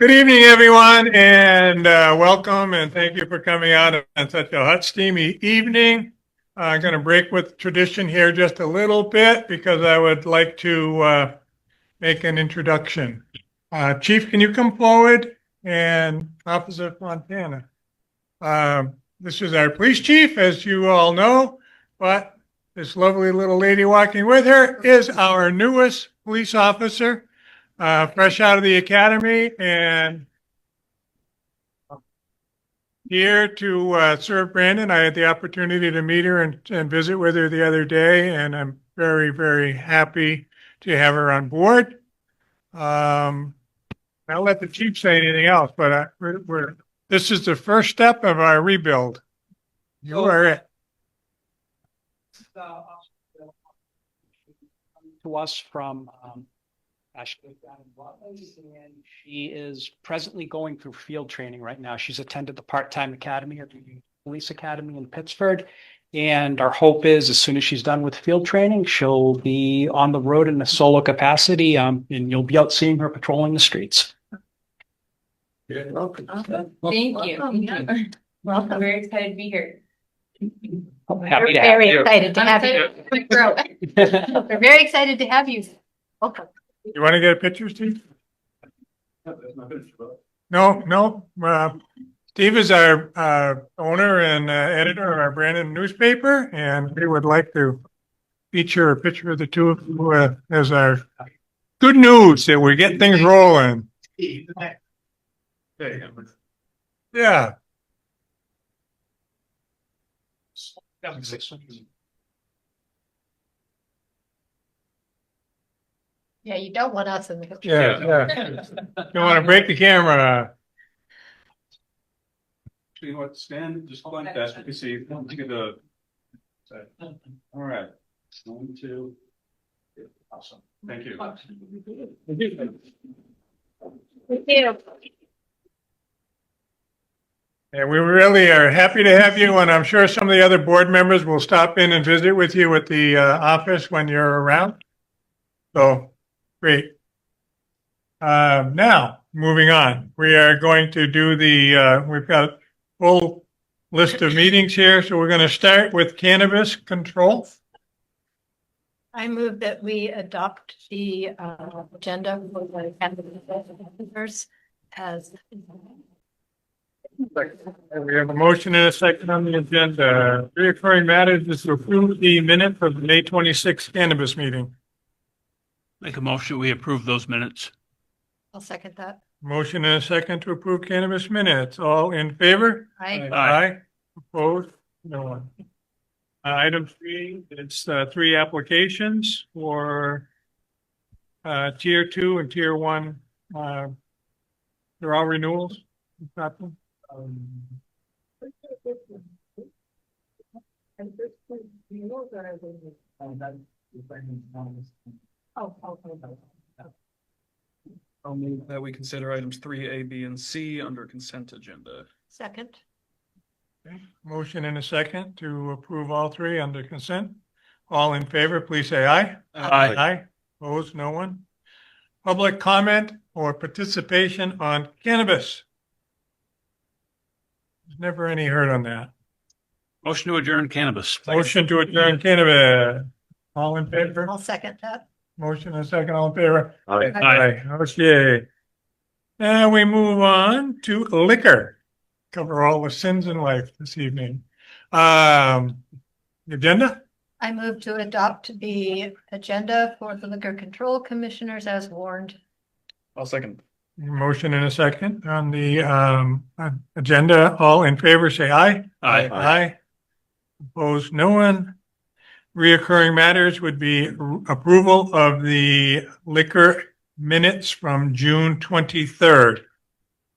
Good evening, everyone, and welcome, and thank you for coming out on such a hot, steamy evening. I'm going to break with tradition here just a little bit because I would like to make an introduction. Chief, can you come forward? And Officer Fontana. This is our police chief, as you all know, but this lovely little lady walking with her is our newest police officer. Fresh out of the academy and here to serve Brandon. I had the opportunity to meet her and visit with her the other day, and I'm very, very happy to have her on board. I'll let the chief say anything else, but this is the first step of our rebuild. You are it. To us from Ashley, and she is presently going through field training right now. She's attended the part-time academy at the police academy in Pittsford. And our hope is as soon as she's done with field training, she'll be on the road in a solo capacity, and you'll be out seeing her patrolling the streets. Welcome. Thank you. Welcome. Very excited to be here. Happy to have Very you. excited to have you. We're very excited to have you. Welcome. You want to get a picture, Steve? No. Steve is our owner and editor of our Brandon newspaper, and we would like to feature a picture of the two of you as our good news that we're getting things rolling. Yeah. Yeah, you don't want us in the picture. Yeah. Don't want to break the camera. You know what, stand just like that, you can see, look at the. All right, 1, 2. Awesome, thank you. Thank you. And we really are happy to have you, and I'm sure some of the other board members will stop in and visit with you at the office when you're around. So, great. Now, moving on, we are going to do we've got a full list of meetings here, so we're going to start with cannabis control. I move that we adopt the agenda for the cannabis as. We have a motion and a second on the agenda. Reoccurring matters is to approve the minute for the May 26th cannabis meeting. Make a motion, we approve those minutes. I'll second that. Motion and a second to approve cannabis minutes. All in favor? Aye. Opposed? No one. Item 3, it's 3 applications for Tier 2 and Tier 1. They're all renewals. I'll move that we consider items 3A, B, and C under consent agenda. Second. Okay. Motion and a second to approve all 3 under consent. All in favor, please say aye. Aye. Aye. Opposed? No one. Public comment or participation on cannabis. There's never any heard on that. Motion to adjourn cannabis. Motion to adjourn cannabis. All in favor? I'll second that. Motion and a second, all in favor? Aye. Okay. Now we move on to liquor. Cover all the sins in life this evening. Agenda? I move to adopt the agenda for the liquor control commissioners as warned. I'll second. Motion and a second on the agenda. All in favor, say aye. Aye. Aye. Opposed, no one. Reoccurring matters would be approval of the liquor minutes from June 23rd.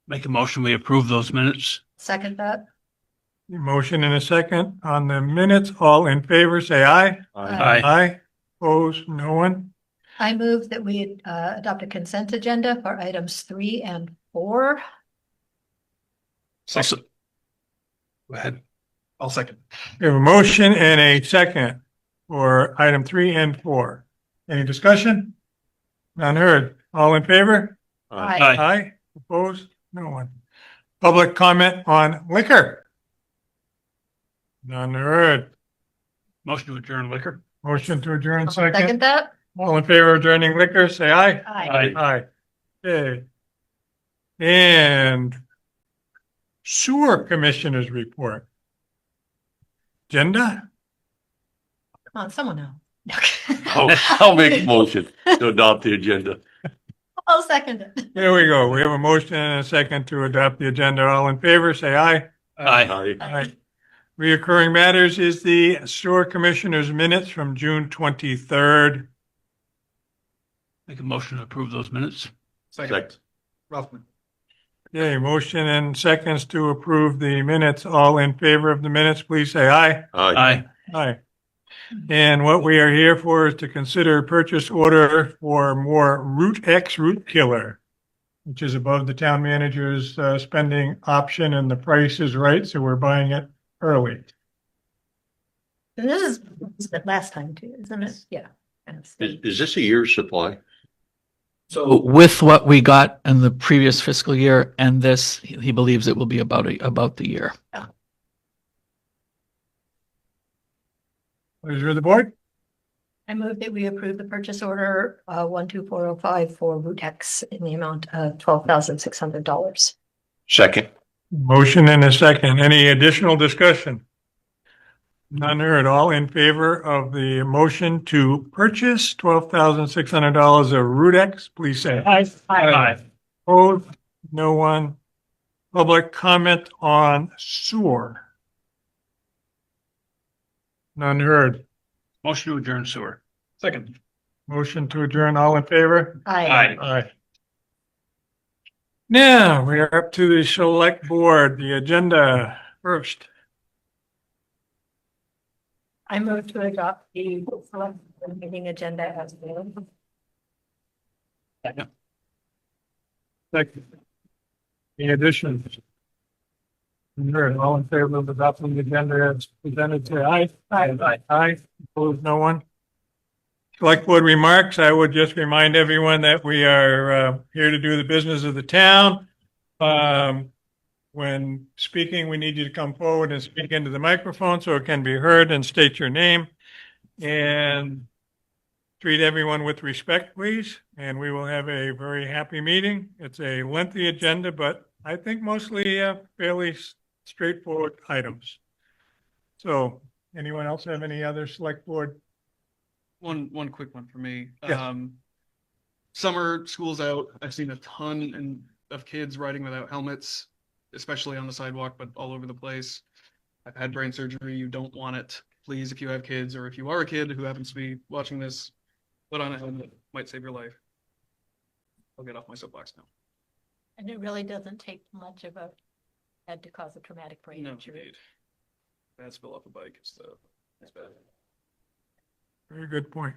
Make a motion, we approve those minutes. Second that. Motion and a second on the minutes. All in favor, say aye. Aye. Aye. Opposed, no one. I move that we adopt a consent agenda for items 3 and 4. Also, go ahead. I'll second. We have a motion and a second for item 3 and 4. Any discussion? None heard. All in favor? Aye. Aye. Aye. Opposed? No one. Public comment on liquor? None heard. Motion to adjourn liquor. Motion to adjourn I'll second second. that. All in favor of adjourning liquor, say aye. Aye. Aye. Okay. And sewer commissioners report. Agenda? Come on, someone else. I'll make a motion to adopt the agenda. I'll second it. Here we go. We have a motion and a second to adopt the agenda. All in favor, say aye. Aye. Aye. Reoccurring matters is the sewer commissioners minutes from June 23rd. Make a motion to approve those minutes. Second. Ruffman. Okay, motion and seconds to approve the minutes. All in favor of the minutes, please say aye. Aye. Aye. And what we are here for is to consider purchase order for more Root X root killer, which is above the town manager's spending option, and the price is right, so we're buying it early. And this is the last time too, isn't it? Yeah. Is this a year's supply? So with what we got in the previous fiscal year and this, he believes it will be about the year. Pleasure of the board. I move that we approve the purchase order 12405 for Root X in the amount of $12,600. Second. Motion and a second. Any additional discussion? None heard. All in favor of the motion to purchase $12,600 of Root X, please say aye. Aye. Opposed? No one. Public comment on sewer? None heard. Motion to adjourn sewer. Second. Motion to adjourn. All in favor? Aye. Aye. Now we are up to the select board, the agenda first. I move to adopt the select board meeting agenda as available. Second. Any additions? None heard. All in favor of adopting the agenda as presented, say aye. Aye. Aye. Opposed, no one. Select board remarks. I would just remind everyone that we are here to do the business of the town. When speaking, we need you to come forward and speak into the microphone so it can be heard, and state your name. And treat everyone with respect, please. And we will have a very happy meeting. It's a lengthy agenda, but I think mostly fairly straightforward items. So anyone else have any other select board? One quick one for me. Yes. Summer school's out. I've seen a ton of kids riding without helmets, especially on the sidewalk, but all over the place. I've had brain surgery. You don't want it. Please, if you have kids or if you are a kid who happens to be watching this, put on a helmet. Might save your life. I'll get off my soapbox now. And it really doesn't take much of a head to cause a traumatic brain No, injury. indeed. Bad spill off a bike. It's bad. Very good point.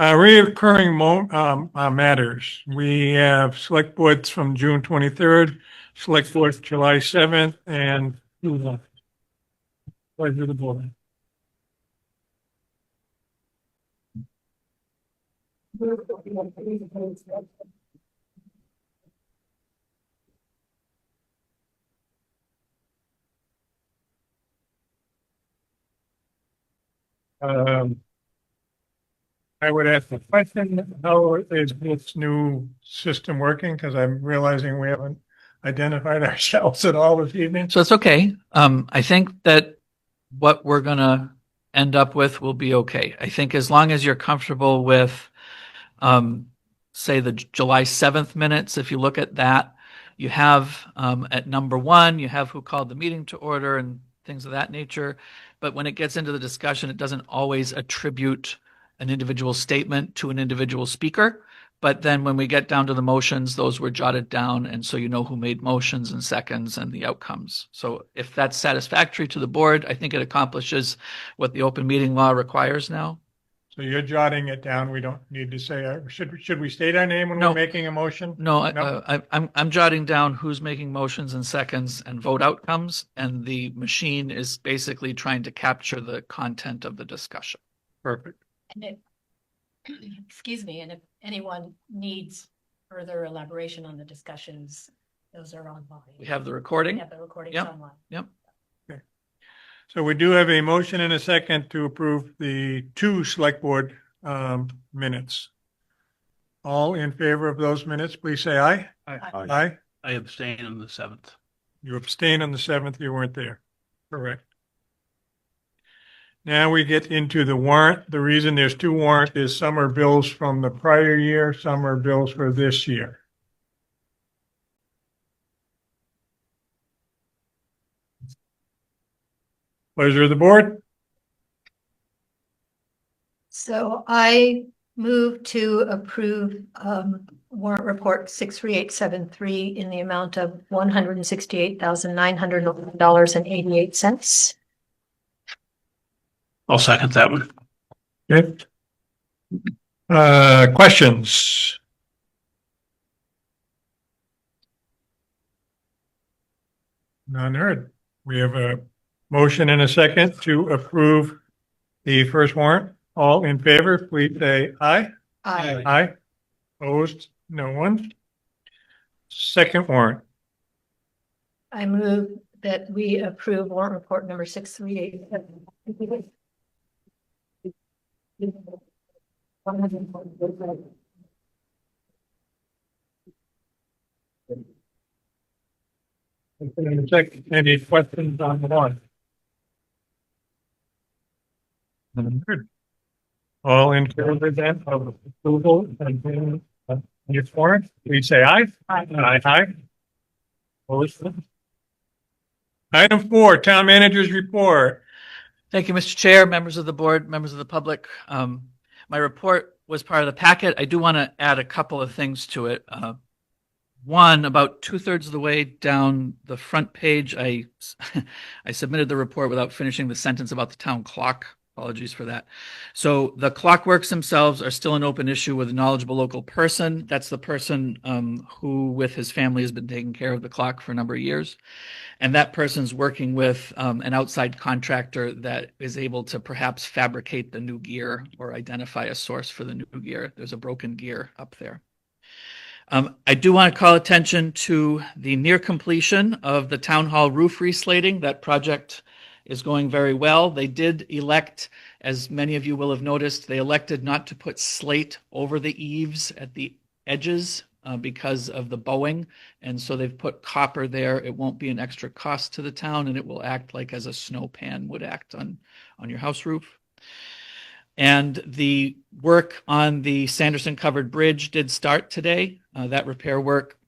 Reoccurring matters. We have select boards from June 23rd, select board July 7th, and pleasure of the board. I would ask the question, how is this new system working? Because I'm realizing we haven't identified ourselves at all this evening. So it's okay. I think that what we're gonna end up with will be okay. I think as long as you're comfortable with, say the July 7th minutes, if you look at that, you have, at number 1, you have who called the meeting to order and things of that nature. But when it gets into the discussion, it doesn't always attribute an individual statement to an individual speaker. But then when we get down to the motions, those were jotted down. And so you know who made motions and seconds and the outcomes. So if that's satisfactory to the board, I think it accomplishes what the open meeting law requires now. So you're jotting it down. We don't need to say, should we state our name when No. we're making a motion? No, No? I'm jotting down who's making motions and seconds and vote outcomes. And the machine is basically trying to capture the content of the discussion. Perfect. And if, excuse me, and if anyone needs further elaboration on the discussions, Those are online. We have the recording. Yeah, the recording's Yep. online. Yep. So we do have a motion and a second to approve the two select board minutes. All in favor of those minutes, please say aye. Aye. I abstain on the 7th. You abstained on the 7th, you weren't there. Correct. Now we get into the warrant. The reason there's two warrants is some are bills from the prior year, some are bills for this year. Pleasure of the board. So I move to approve warrant report 63873 in the amount of $168,911.88. I'll second that one. Okay. Questions? None heard. We have a motion and a second to approve the first warrant. All in favor, please say aye. Aye. Aye. Opposed? No one. Second warrant. I move that we approve warrant report number 638. Any questions on the one? None heard. All in favor then of approval and this warrant, please say aye. Aye. Aye. Opposed? Item 4, Town Manager's Report. Thank you, Mr. Chair, members of the board, members of the public. My report was part of the packet. I do want to add a couple of things to it. One, about 2/3 of the way down the front page, I submitted the report without finishing the sentence about the town clock. Apologies for that. So the clockworks themselves are still an open issue with a knowledgeable local person. That's the person who, with his family, has been taking care of the clock for a number of years. And that person's working with an outside contractor that is able to perhaps fabricate the new gear or identify a source for the new gear. There's a broken gear up there. I do want to call attention to the near completion of the town hall roof reslating. That project is going very well. They did elect, as many of you will have noticed, they elected not to put slate over the eaves at the edges because of the bowing. And so they've put copper there. It won't be an extra cost to the town, and it will act like as a snow pan would act on your house roof. And the work on the Sanderson Covered Bridge did start today. That repair work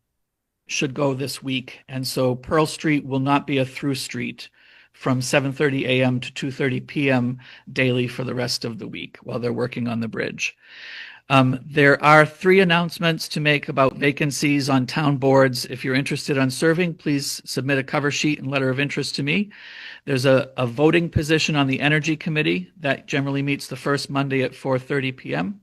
should go this week. And so Pearl Street will not be a through street from 7:30 a.m. to 2:30 p.m. daily for the rest of the week while they're working on the bridge. There are 3 announcements to make about vacancies on town boards. If you're interested in serving, please submit a cover sheet and letter of interest to me. There's a voting position on the Energy Committee that generally meets the first Monday at 4:30 p.m.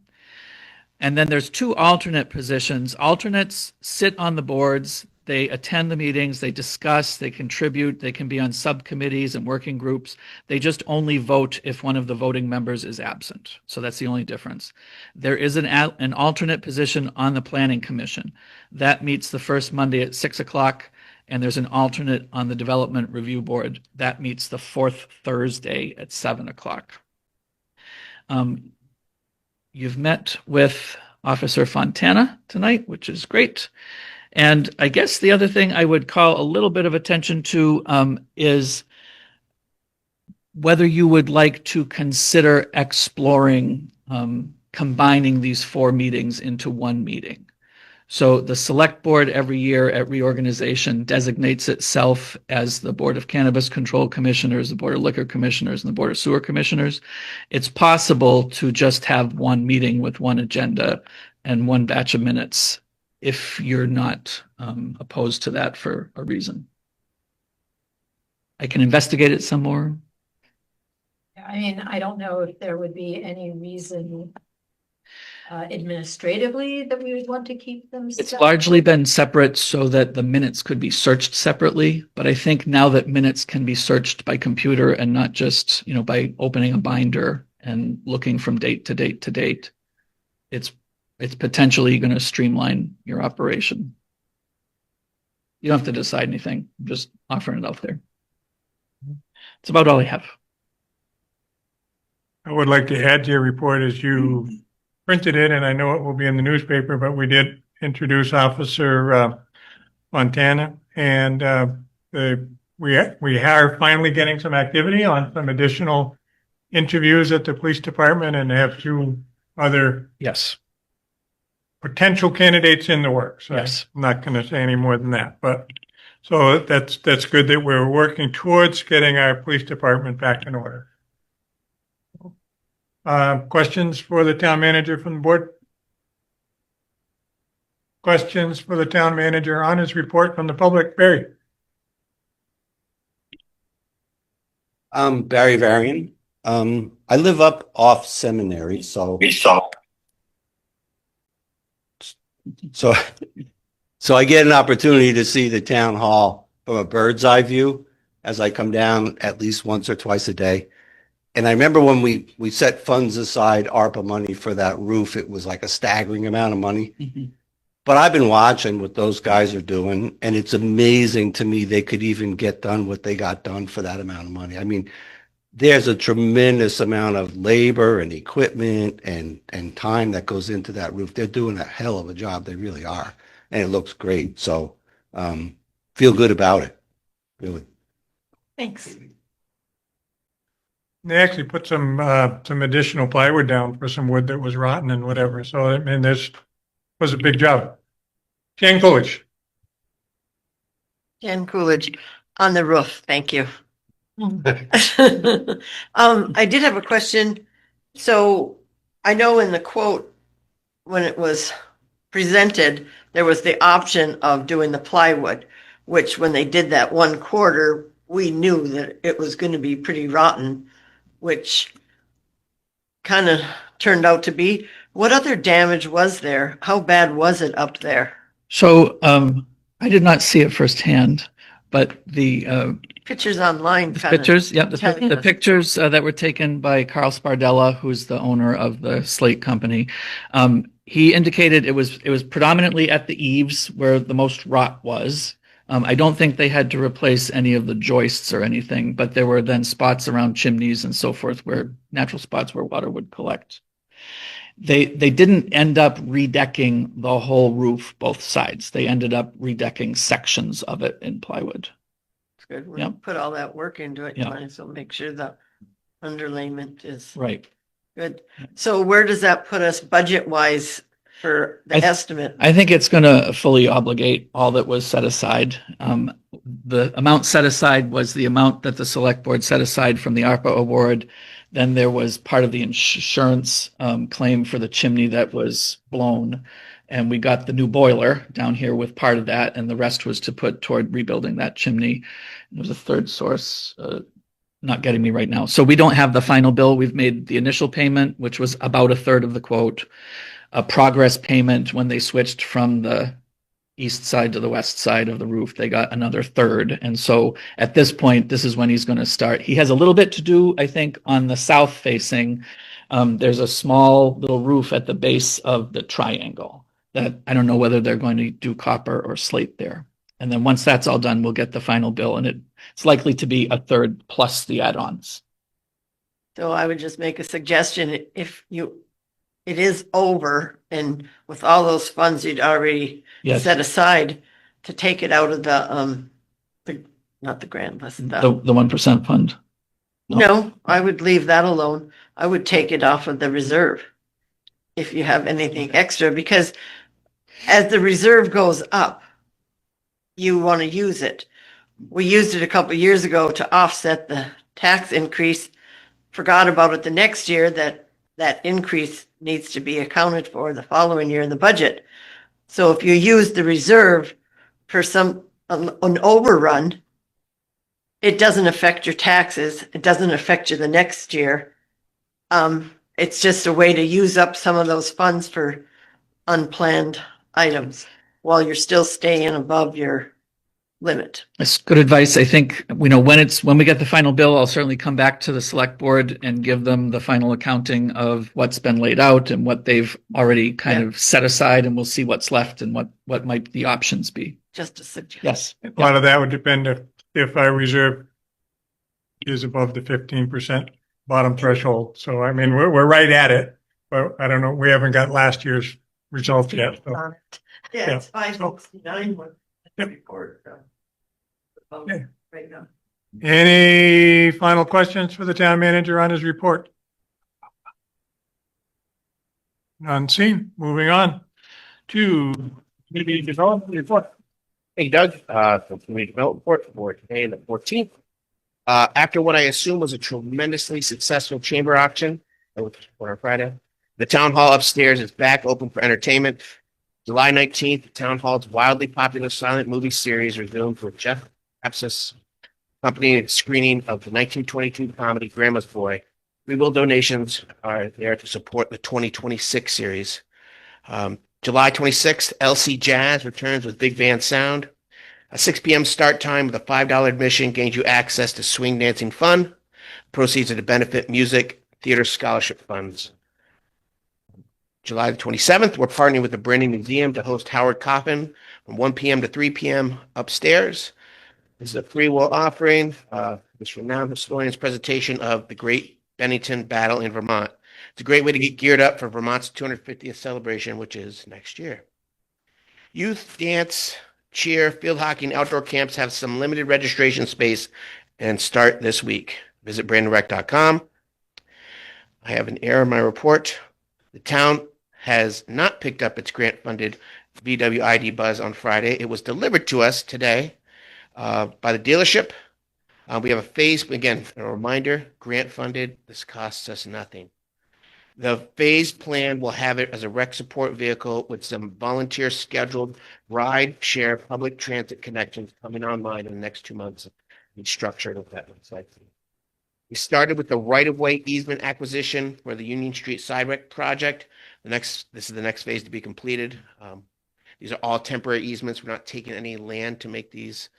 And then there's 2 alternate positions. Alternates sit on the boards. They attend the meetings, they discuss, they contribute, they can be on subcommittees and working groups. They just only vote if one of the voting members is absent. So that's the only difference. There is an alternate position on the Planning Commission. That meets the first Monday at 6 o'clock, and there's an alternate on the Development Review Board. That meets the 4th Thursday at 7 o'clock. You've met with Officer Fontana tonight, which is great. And I guess the other thing I would call a little bit of attention to is whether you would like to consider exploring combining these 4 meetings into one meeting. So the Select Board every year at reorganization designates itself as the Board of Cannabis Control Commissioners, the Board of Liquor Commissioners, and the Board of Sewer Commissioners. It's possible to just have one meeting with one agenda and one batch of minutes if you're not opposed to that for a reason. I can investigate it some more. I mean, I don't know if there would be any reason administratively that we would want to keep them It's separate. largely been separate so that the minutes could be searched separately. But I think now that minutes can be searched by computer and not just, by opening a binder and looking from date to date to date, it's potentially going to streamline your operation. You don't have to decide anything. I'm just offering it out there. It's about all I have. I would like to add to your report as you printed it, and I know it will be in the newspaper, but we did introduce Officer Montana, and we are finally getting some activity on some additional interviews at the police department, and have 2 other Yes. potential candidates in the works. Yes. I'm not going to say any more than that, but so that's good that we're working towards getting our police department back in order. Questions for the town manager from the board? Questions for the town manager on his report from the public? Barry? Barry Varian. I live up off Seminary, so I get an opportunity to see the town hall from a bird's eye view as I come down at least once or twice a day. And I remember when we set funds aside, ARPA money for that roof, it was like a staggering amount of money. Mm-hmm. But I've been watching what those guys are doing, and it's amazing to me they could even get done what they got done for that amount of money. I mean, there's a tremendous amount of labor and equipment and time that goes into that roof. They're doing a hell of a job. They really are. And it looks great. So feel good about it, really. Thanks. They actually put some additional plywood down for some wood that was rotten and whatever. So, I mean, this was a big job. Jan Coolidge. Jan Coolidge on the roof. Thank you. I did have a question. So I know in the quote, when it was presented, there was the option of doing the plywood, which when they did that 1/4, we knew that it was going to be pretty rotten, which kind of turned out to be. What other damage was there? How bad was it up there? So I did not see it firsthand, but the Pictures online. pictures, yeah, telling the us. pictures that were taken by Carl Spardella, who's the owner of the Slate Company. He indicated it was predominantly at the eaves where the most rot was. I don't think they had to replace any of the joists or anything, but there were then spots around chimneys and so forth where natural spots where water would collect. They didn't end up redecking the whole roof, both sides. They ended up redecking sections of it in plywood. It's good. We Yeah. put all that work into it. Yeah. Might as well make sure the underlayment is Right. good. So where does that put us budget wise for the estimate? I think it's going to fully obligate all that was set aside. The amount set aside was the amount that the select board set aside from the ARPA award. Then there was part of the insurance claim for the chimney that was blown. And we got the new boiler down here with part of that. And the rest was to put toward rebuilding that chimney. There was a third source, not getting me right now. So we don't have the final bill. We've made the initial payment, which was about 1/3 of the quote. A progress payment when they switched from the east side to the west side of the roof, they got another 1/3. And so at this point, this is when he's going to start. He has a little bit to do, I think, on the south facing. There's a small little roof at the base of the triangle that I don't know whether they're going to do copper or slate there. And then once that's all done, we'll get the final bill, and it's likely to be 1/3 plus the add-ons. So I would just make a suggestion, if it is over and with all those funds you'd already Yes. set aside to take it out of the not the grand list. The 1% fund. No, I would leave that alone. I would take it off of the reserve if you have anything extra, because as the reserve goes up, you want to use it. We used it a couple of years ago to offset the tax increase, forgot about it the next year, that increase needs to be accounted for the following year in the budget. So if you use the reserve for an overrun, it doesn't affect your taxes. It doesn't affect you the next year. It's just a way to use up some of those funds for unplanned items while you're still staying above your limit. It's good advice. I think, when we get the final bill, I'll certainly come back to the select board and give them the final accounting of what's been laid out and what they've already kind of set aside, and we'll see what's left and what might the options be. Just a suggestion. Yes. A lot of that would depend if our reserve is above the 15% bottom threshold. So, I mean, we're right at it, but I don't know, we haven't got last year's results yet. So. On it. Yeah, it's Yeah. 569 one Yep. report. Okay. Right now. Any final questions for the town manager on his report? None seen. Moving on to community development report. Hey Doug, from Community Development Report for today, the 14th. After what I assume was a tremendously successful chamber auction, which was on Friday, the town hall upstairs is back open for entertainment. July 19th, the town hall's wildly popular silent movie series resumed for Jeff Epsis company screening of the 1922 comedy Grandma's Boy. Rebuild donations are there to support the 2026 series. July 26th, LC Jazz returns with big band sound. A 6 p.m. start time with a $5 admission gains you access to swing dancing fun. Proceeds are to benefit music, theater scholarship funds. July the 27th, we're partnering with the Brandon Museum to host Howard Coffin from 1 p.m. to 3 p.m. upstairs. This is a free will offering. This renowned historian's presentation of the Great Bennington Battle in Vermont. It's a great way to get geared up for Vermont's 250th celebration, which is next year. Youth dance, cheer, field hockey, and outdoor camps have some limited registration space and start this week. Visit brandonrec.com. I have an error in my report. The town has not picked up its grant-funded VW ID Buzz on Friday. It was delivered to us today by the dealership. We have a phase, again, a reminder, grant-funded. This costs us nothing. The phased plan will have it as a rec support vehicle with some volunteer scheduled ride share public transit connections coming online in the next 2 months and structured with that website. We started with the right-of-way easement acquisition for the Union Street side rec project. This is the next phase to be completed. These are all temporary easements. We're not taking any land to make these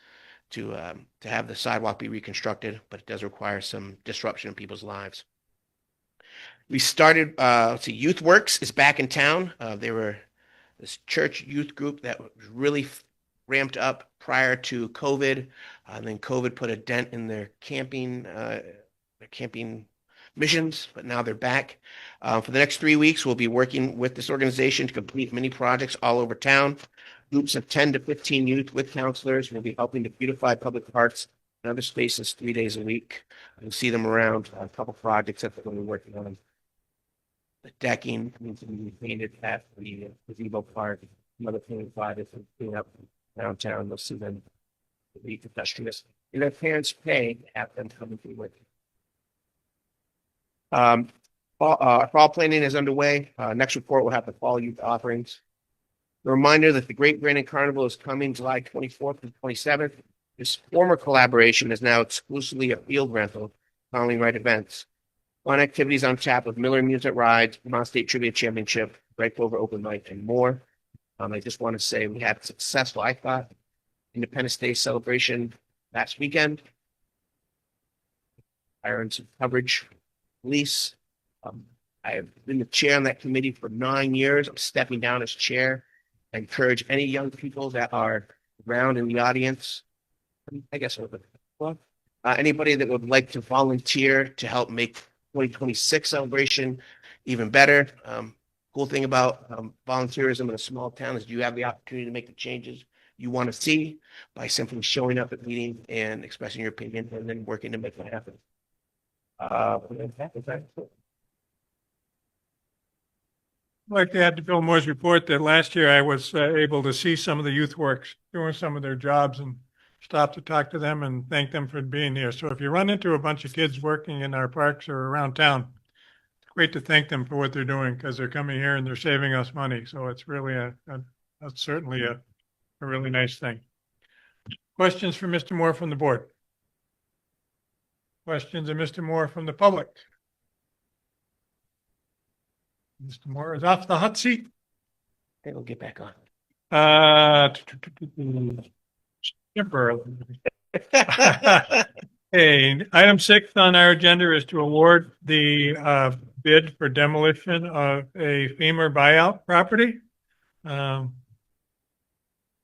to have the sidewalk be reconstructed, but it does require some disruption in people's lives. We started, Youth Works is back in town. They were this church youth group that was really ramped up prior to COVID. And then COVID put a dent in their camping missions, but now they're back. For the next 3 weeks, we'll be working with this organization to complete many projects all over town. Groups of 10 to 15 youth with counselors will be helping to beautify public parks and other spaces 3 days a week. You'll see them around a couple projects that they're going to be working on. The decking needs to be painted at the gazebo park. Another painted project is clean up downtown. You'll see them be pedestrians. And their parents pay to have them come and be with you. Fall planning is underway. Next report will have the fall youth offerings. A reminder that the Great Brandon Carnival is coming July 24th and 27th. This former collaboration is now exclusively a field rental following right events. Fun activities on tap with Miller Music Rides, Vermont State Trivia Championship, Red Clover Open Mic, and more. I just want to say we had a successful, I thought, Independence Day celebration last weekend. I earned some coverage, lease. I have been the chair on that committee for 9 years. I'm stepping down as chair. I encourage any young people that are around in the audience, I guess, anybody that would like to volunteer to help make 2026 celebration even better. Cool thing about volunteerism in a small town is you have the opportunity to make the changes you want to see by simply showing up at meetings and expressing your opinion and then working to make it happen. I'd like to add to Bill Moore's report that last year I was able to see some of the youth works doing some of their jobs and stop to talk to them and thank them for being here. So if you run into a bunch of kids working in our parks or around town, it's great to thank them for what they're doing because they're coming here and they're saving us money. So it's really that's certainly a really nice thing. Questions for Mr. Moore from the board? Questions of Mr. Moore from the public? Mr. Moore is off the hot seat. They will get back on. Hey, item 6 on our agenda is to award the bid for demolition of a FEMA buyout property.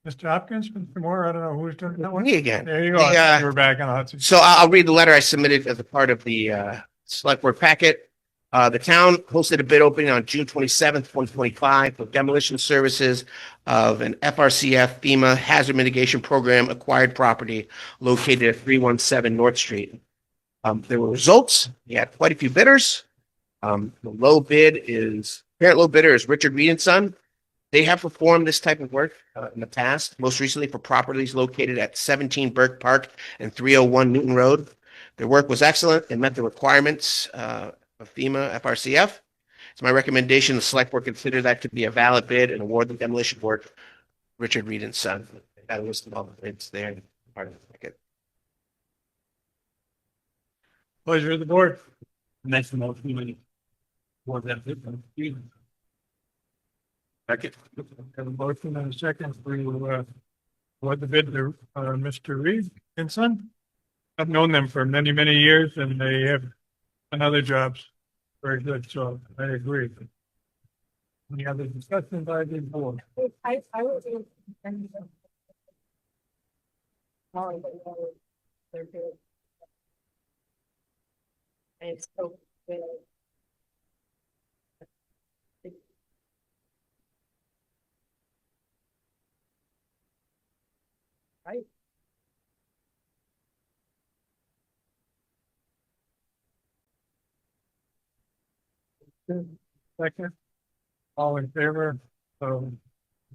Mr. Hopkins, Mr. Moore, I don't know who's doing that one. Me again. There you go. We're back on the hot seat. So I'll read the letter I submitted as a part of the select board packet. The town hosted a bid opening on June 27th, 2025 for demolition services of an FRCF FEMA hazard mitigation program acquired property located at 317 North Street. There were results. We had quite a few bidders. The apparent low bidder is Richard Reed and Son. They have performed this type of work in the past, most recently for properties located at 17 Burke Park and 301 Newton Road. Their work was excellent and met the requirements of FEMA FRCF. It's my recommendation the select board consider that to be a valid bid and award the demolition work Richard Reed and Son. That list of all the bids there. Part of the packet. Pleasure of the board. Next motion. For that. Second. Have a motion and a second for award the bid to Mr. Reed and Son. I've known them for many, many years and they have done other jobs. Very good, so I agree. Any other discussion by the board? I was. It's so good. Right. Second. All in favor of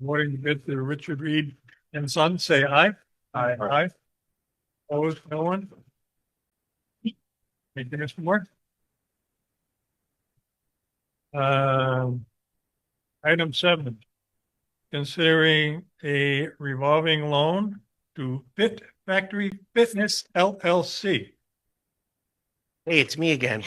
awarding the bid to Richard Reed and Son, say aye. Aye. Aye. Opposed, no one? Thank you, Mr. Moore. Item 7, considering a revolving loan to Fit Factory Fitness LLC. Hey, it's me again.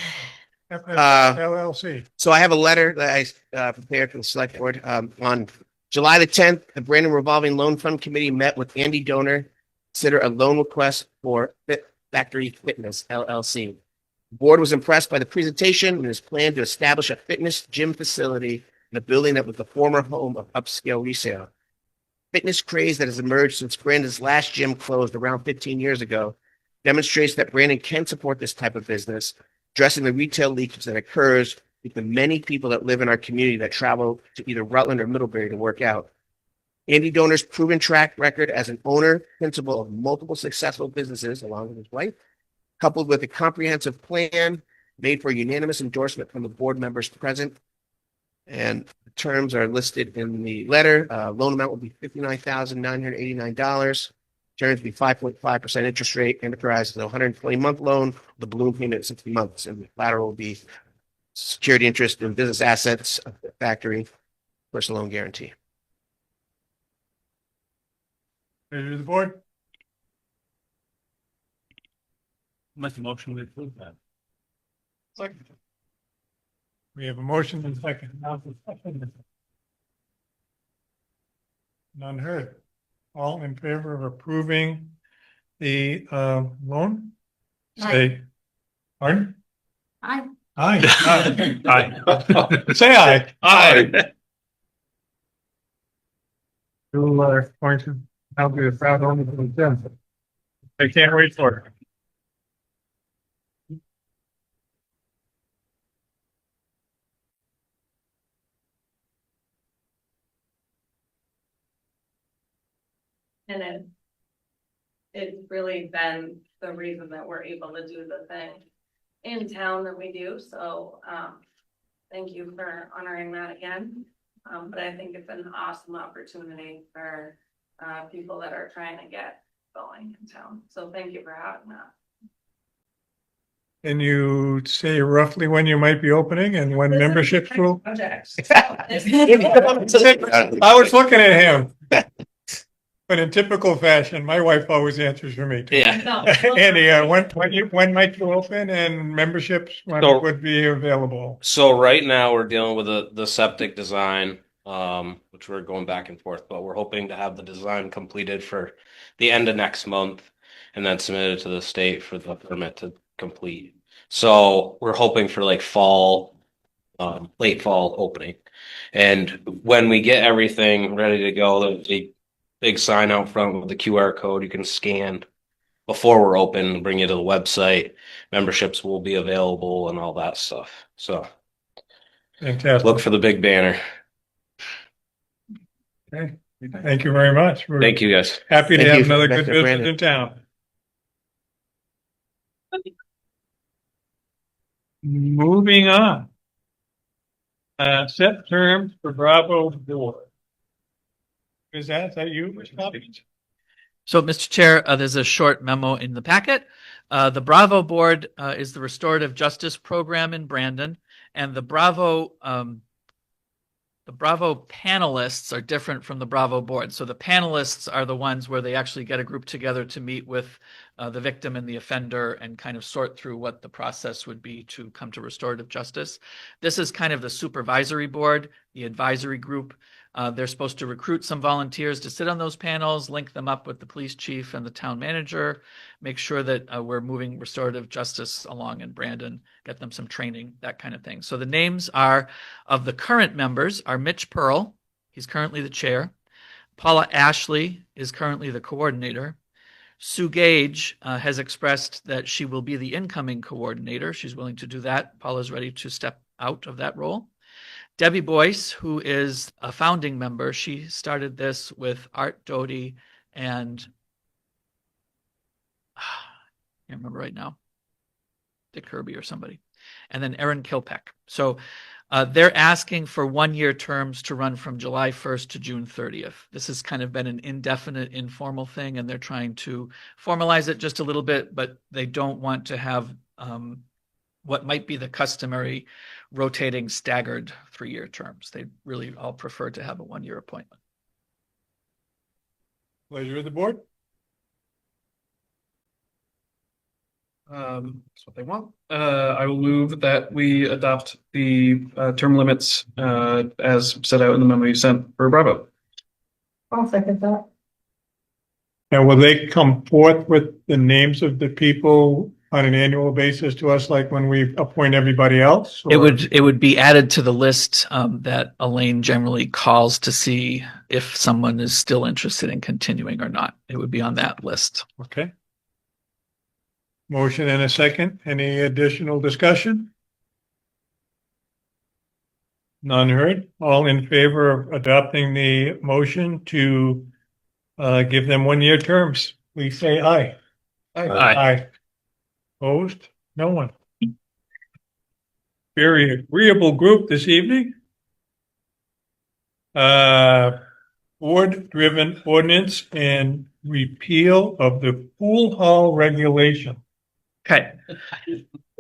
LLC. So I have a letter that I prepared for the select board. On July the 10th, the Brandon Revolving Loan Fund Committee met with Andy Donor, consider a loan request for Fit Factory Fitness LLC. The board was impressed by the presentation and his plan to establish a fitness gym facility in a building that was the former home of upscale resale. Fitness craze that has emerged since Brandon's last gym closed around 15 years ago demonstrates that Brandon can support this type of business, addressing the retail leakage that occurs with the many people that live in our community that travel to either Rutland or Middlebury to work out. Andy Donor's proven track record as an owner, principal of multiple successful businesses, along with his wife, coupled with a comprehensive plan made for unanimous endorsement from the board members present. And the terms are listed in the letter. Loan amount will be $59,989. Terms will be 5.5% interest rate. Enterprise is a 120-month loan. The balloon payment is 60 months. And the collateral will be security interest in business assets of the factory, personal loan guarantee. Pleasure of the board. Make a motion to approve that. Second. We have a motion and second. Now the second. None heard. All in favor of approving the loan? Say, pardon? Aye. Aye. Aye. Say aye. Aye. You are going to now be a proud owner of the gym. I can't wait for it. And it's really been the reason that we're able to do the thing in town that we do, so, thank you for honoring that again. But I think it's an awesome opportunity for, people that are trying to get going in town, so thank you for having that. Can you say roughly when you might be opening and when memberships will? Projects. I was looking at him. But in typical fashion, my wife always answers for me too. Yeah. Andy, when might you open and memberships when So- would be available? So right now we're dealing with the septic design, which we're going back and forth, but we're hoping to have the design completed for the end of next month and then submitted to the state for the permit to complete. So we're hoping for like fall, late fall opening. And when we get everything ready to go, the big sign out front with the QR code you can scan before we're open, bring you to the website. Memberships will be available and all that stuff. So Fantastic. look for the big banner. Okay. Thank you very much. We're Thank you, guys. happy to Thank have you, another good Mr. business Brandon. in town. Moving on. Set terms for Bravo board. Is that you, Mr. Poppins? So, Mr. Chair, there's a short memo in the packet. The Bravo Board is the Restorative Justice Program in Brandon, and the Bravo panelists are different from the Bravo Board. So the panelists are the ones where they actually get a group together to meet with the victim and the offender and kind of sort through what the process would be to come to restorative justice. This is kind of the supervisory board, the advisory group. They're supposed to recruit some volunteers to sit on those panels, link them up with the police chief and the town manager, make sure that we're moving restorative justice along in Brandon, get them some training, that kind of thing. So the names of the current members are Mitch Pearl. He's currently the chair. Paula Ashley is currently the coordinator. Sue Gage has expressed that she will be the incoming coordinator. She's willing to do that. Paula's ready to step out of that role. Debbie Boyce, who is a founding member, she started this with Art Doty and I can't remember right now, Dick Kirby or somebody, and then Erin Kilpeck. So they're asking for 1-year terms to run from July 1st to June 30th. This has kind of been an indefinite, informal thing, and they're trying to formalize it just a little bit, but they don't want to have what might be the customary rotating staggered 3-year terms. They really all prefer to have a 1-year appointment. Pleasure of the board. That's what they want. I will move that we adopt the term limits as set out in the memo you sent for Bravo. I'll second that. Now, will they come forth with the names of the people on an annual basis to us, like when we appoint everybody else? It or- would be added to the list that Elaine generally calls to see if someone is still interested in continuing or not. It would be on that list. Okay. Motion and a second. Any additional discussion? None heard. All in favor of adopting the motion to give them 1-year terms, please say aye. Aye. Aye. Opposed? No one. Very agreeable group this evening. Board-driven ordinance and repeal of the pool hall regulation. Okay.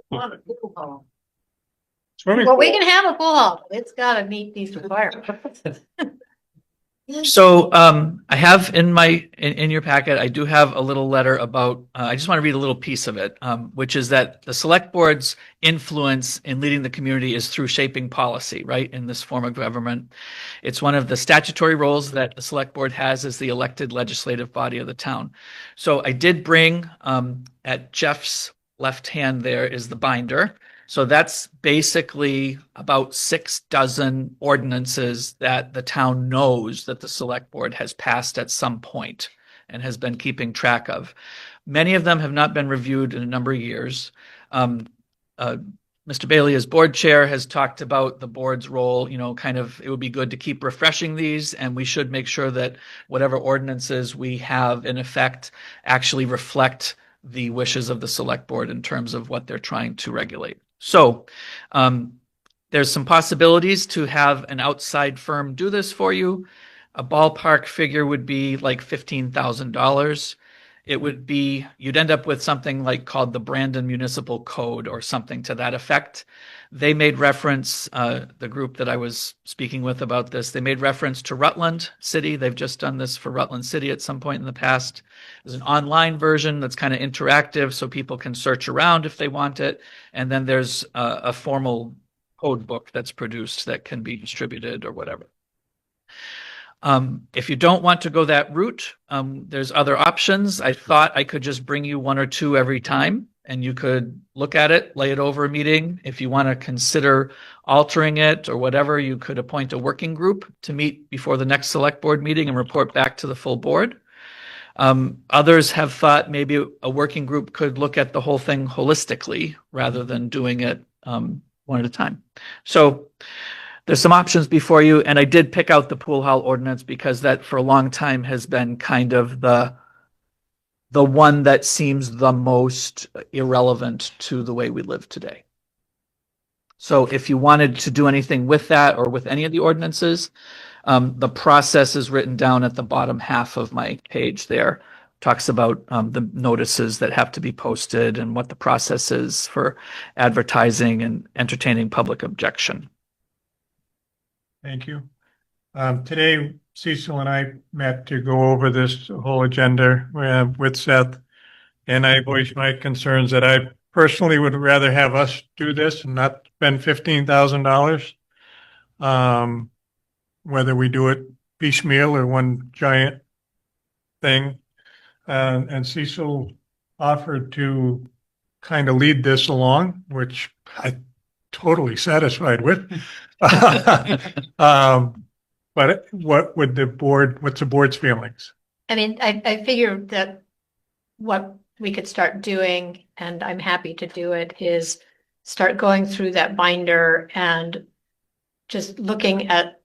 Swimming Well, we pool. can have a pool hall. It's gotta meet these requirements. So I have in your packet, I do have a little letter about, I just want to read a little piece of it, which is that the select board's influence in leading the community is through shaping policy, right, in this form of government. It's one of the statutory roles that the select board has as the elected legislative body of the town. So I did bring, at Jeff's left hand there is the binder. So that's basically about 6 dozen ordinances that the town knows that the select board has passed at some point and has been keeping track of. Many of them have not been reviewed in a number of years. Mr. Bailey, as board chair, has talked about the board's role, kind of, it would be good to keep refreshing these, and we should make sure that whatever ordinances we have in effect actually reflect the wishes of the select board in terms of what they're trying to regulate. So there's some possibilities to have an outside firm do this for you. A ballpark figure would be like $15,000. It would be, you'd end up with something like called the Brandon Municipal Code or something to that effect. They made reference, the group that I was speaking with about this, they made reference to Rutland City. They've just done this for Rutland City at some point in the past. There's an online version that's kind of interactive so people can search around if they want it. And then there's a formal code book that's produced that can be distributed or whatever. If you don't want to go that route, there's other options. I thought I could just bring you 1 or 2 every time and you could look at it, lay it over a meeting. If you want to consider altering it or whatever, you could appoint a working group to meet before the next select board meeting and report back to the full board. Others have thought maybe a working group could look at the whole thing holistically rather than doing it one at a time. So there's some options before you, and I did pick out the pool hall ordinance because that for a long time has been kind of the one that seems the most irrelevant to the way we live today. So if you wanted to do anything with that or with any of the ordinances, the process is written down at the bottom half of my page there. Talks about the notices that have to be posted and what the process is for advertising and entertaining public objection. Thank you. Today, Cecil and I met to go over this whole agenda with Seth, and I voiced my concerns that I personally would rather have us do this and not spend $15,000. Whether we do it piecemeal or one giant thing. And Cecil offered to kind of lead this along, which I'm totally satisfied with. But what's the board's feelings? I mean, I figured that what we could start doing, and I'm happy to do it, is start going through that binder and just looking at,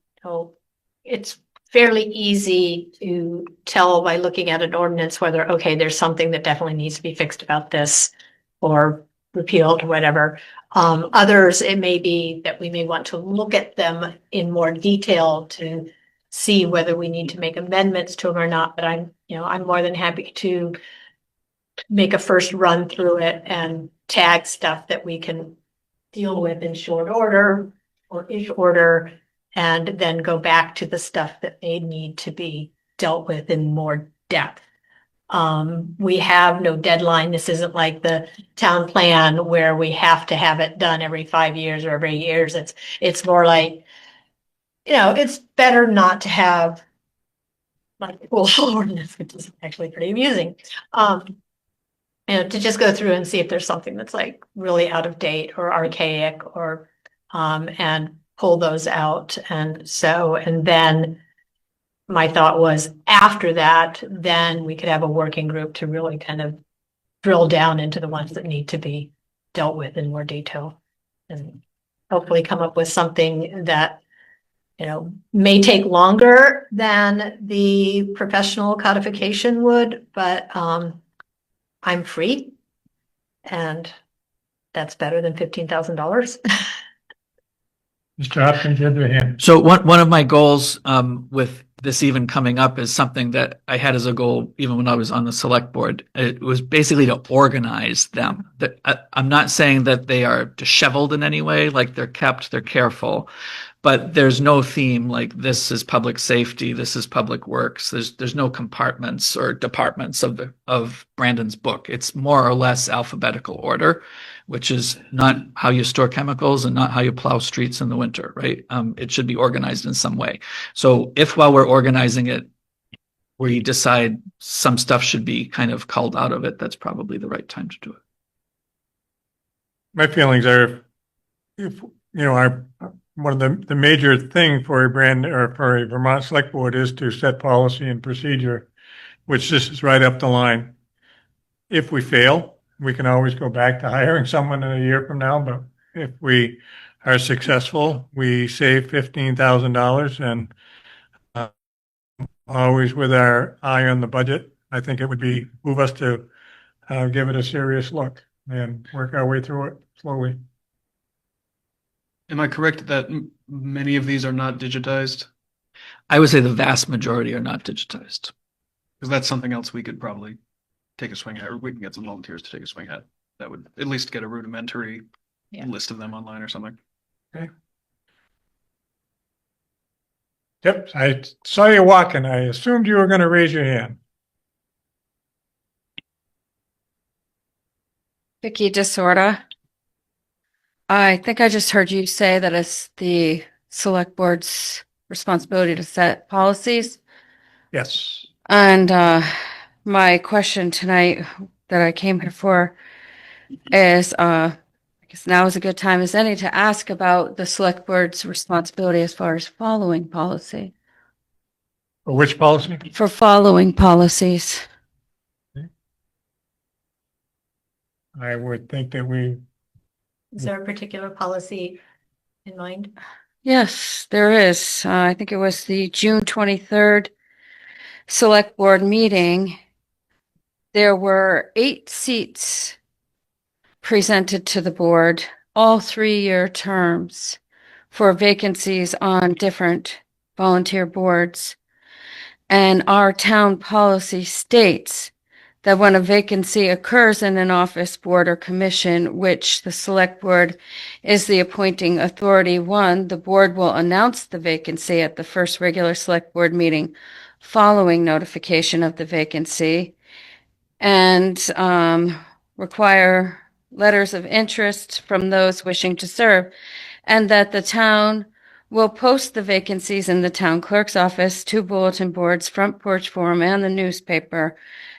it's fairly easy to tell by looking at an ordinance whether, okay, there's something that definitely needs to be fixed about this or repealed or whatever. Others, it may be that we may want to look at them in more detail to see whether we need to make amendments to them or not. But I'm more than happy to make a first run through it and tag stuff that we can deal with in short order or ish order, and then go back to the stuff that may need to be dealt with in more depth. We have no deadline. This isn't like the town plan where we have to have it done every 5 years or every years. It's more like, it's better not to have like a pool ordinance, which is actually pretty amusing. To just go through and see if there's something that's like really out of date or archaic or, and pull those out. And then my thought was after that, then we could have a working group to really kind of drill down into the ones that need to be dealt with in more detail and hopefully come up with something that, may take longer than the professional codification would, but, I'm free and that's better than $15,000. Mr. Hopkins, you had your hand. So one of my goals with this even coming up is something that I had as a goal even when I was on the select board. It was basically to organize them. I'm not saying that they are disheveled in any way, like they're kept, they're careful, but there's no theme like this is public safety, this is public works. There's no compartments or departments of Brandon's book. It's more or less alphabetical order, which is not how you store chemicals and not how you plow streets in the winter, right? It should be organized in some way. So if while we're organizing it, we decide some stuff should be kind of culled out of it, that's probably the right time to do it. My feelings are, if one of the major thing for a Vermont Select Board is to set policy and procedure, which this is right up the line. If we fail, we can always go back to hiring someone in a year from now, but if we are successful, we save $15,000 and always with our eye on the budget. I think it would move us to give it a serious look and work our way through it slowly. Am I correct that many of these are not digitized? I would say the vast majority are not digitized. Because that's something else we could probably take a swing at, or we can get some volunteers to take a swing at. That would at least get a rudimentary list of them online or something. Okay. Yep, I saw you walking. I assumed you were going to raise your hand. Vicky Disorda. I think I just heard you say that it's the select board's responsibility to set policies. Yes. And my question tonight that I came here for is, I guess now is a good time as any to ask about the select board's responsibility as far as following policy, Or which policy? for following policies. I would think that we, Is there a particular policy in mind? Yes, there is. I think it was the June 23rd select board meeting. There were 8 seats presented to the board, all 3-year terms for vacancies on different volunteer boards. And our town policy states that when a vacancy occurs in an office, board, or commission, which the select board is the appointing authority, 1, the board will announce the vacancy at the first regular select board meeting following notification of the vacancy, and require letters of interest from those wishing to serve, and that the town will post the vacancies in the town clerk's office, 2 bulletin boards, front porch forum, and the newspaper,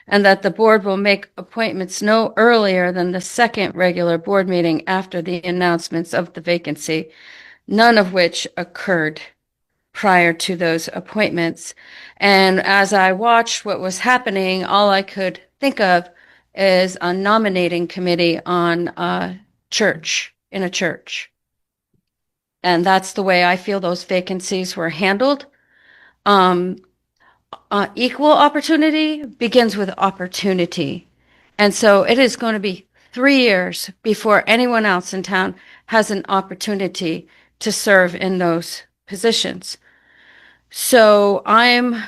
and that the board will make appointments no earlier than the second regular board meeting after the announcements of the vacancy, none of which occurred prior to those appointments. And as I watched what was happening, all I could think of is a nominating committee on a church. And that's the way I feel those vacancies were handled. Equal opportunity begins with opportunity. And so it is going to be 3 years before anyone else in town has an opportunity to serve in those positions. So I'm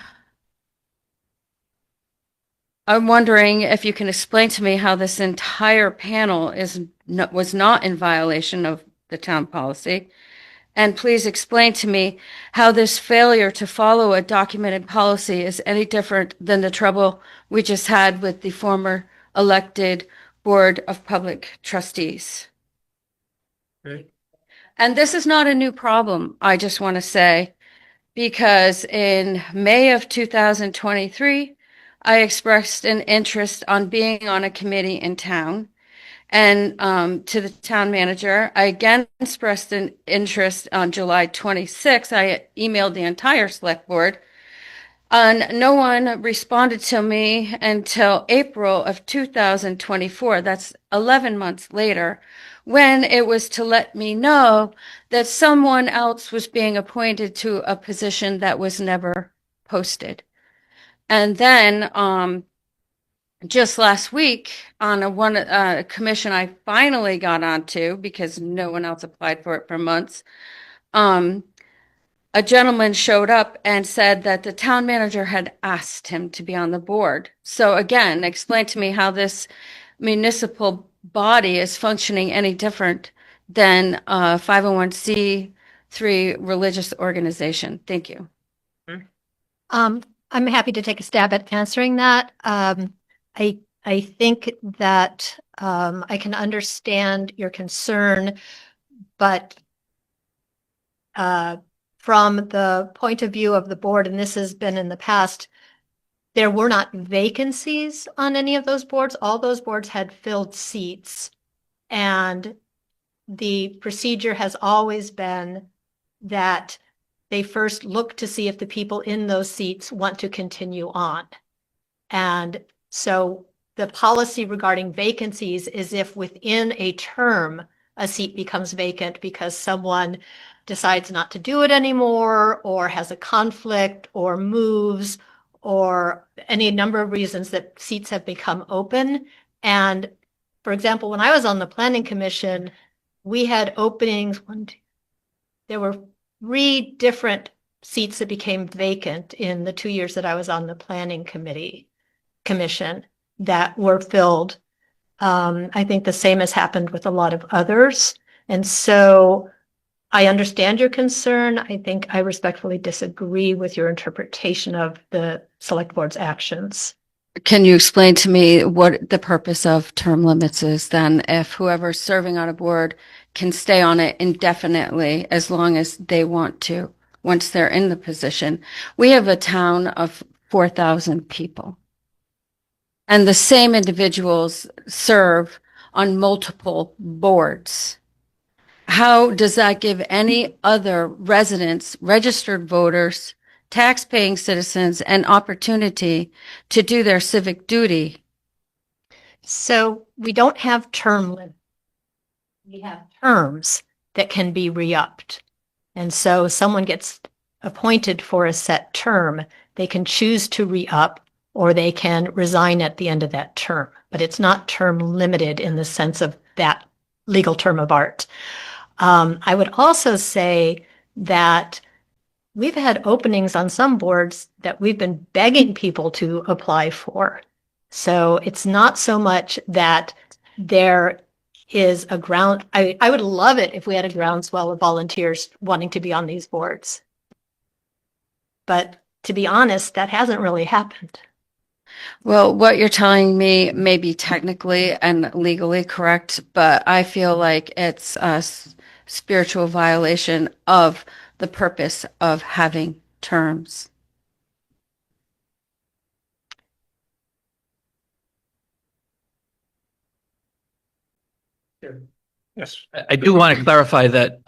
wondering if you can explain to me how this entire panel was not in violation of the town policy. And please explain to me how this failure to follow a documented policy is any different than the trouble we just had with the former elected Board of Public Trustees. Okay. And this is not a new problem, I just want to say, because in May of 2023, I expressed an interest on being on a committee in town. And to the town manager, I again expressed an interest on July 26th. I emailed the entire select board, and no one responded to me until April of 2024. That's 11 months later, when it was to let me know that someone else was being appointed to a position that was never posted. And then just last week, on a commission I finally got onto because no one else applied for it for months, a gentleman showed up and said that the town manager had asked him to be on the board. So again, explain to me how this municipal body is functioning any different than a 501c3 religious organization. Thank you. I'm happy to take a stab at answering that. I think that I can understand your concern, but from the point of view of the board, and this has been in the past, there were not vacancies on any of those boards. All those boards had filled seats, and the procedure has always been that they first look to see if the people in those seats want to continue on. And so the policy regarding vacancies is if within a term, a seat becomes vacant because someone decides not to do it anymore, or has a conflict, or moves, or any number of reasons that seats have become open. And for example, when I was on the Planning Commission, we had openings, there were 3 different seats that became vacant in the 2 years that I was on the Planning Commission that were filled. I think the same has happened with a lot of others. And so I understand your concern. I think I respectfully disagree with your interpretation of the select board's actions. Can you explain to me what the purpose of term limits is then, if whoever's serving on a board can stay on it indefinitely as long as they want to, once they're in the position? We have a town of 4,000 people, and the same individuals serve on multiple boards. How does that give any other residents, registered voters, tax-paying citizens an opportunity to do their civic duty? So we don't have term limit. We have terms that can be re-upped. And so someone gets appointed for a set term, they can choose to re-up or they can resign at the end of that term. But it's not term limited in the sense of that legal term of art. I would also say that we've had openings on some boards that we've been begging people to apply for. So it's not so much that there is a ground. I would love it if we had a groundswell of volunteers wanting to be on these boards. But to be honest, that hasn't really happened. Well, what you're telling me may be technically and legally correct, but I feel like it's a spiritual violation of the purpose of having terms. Yes. I do want to clarify that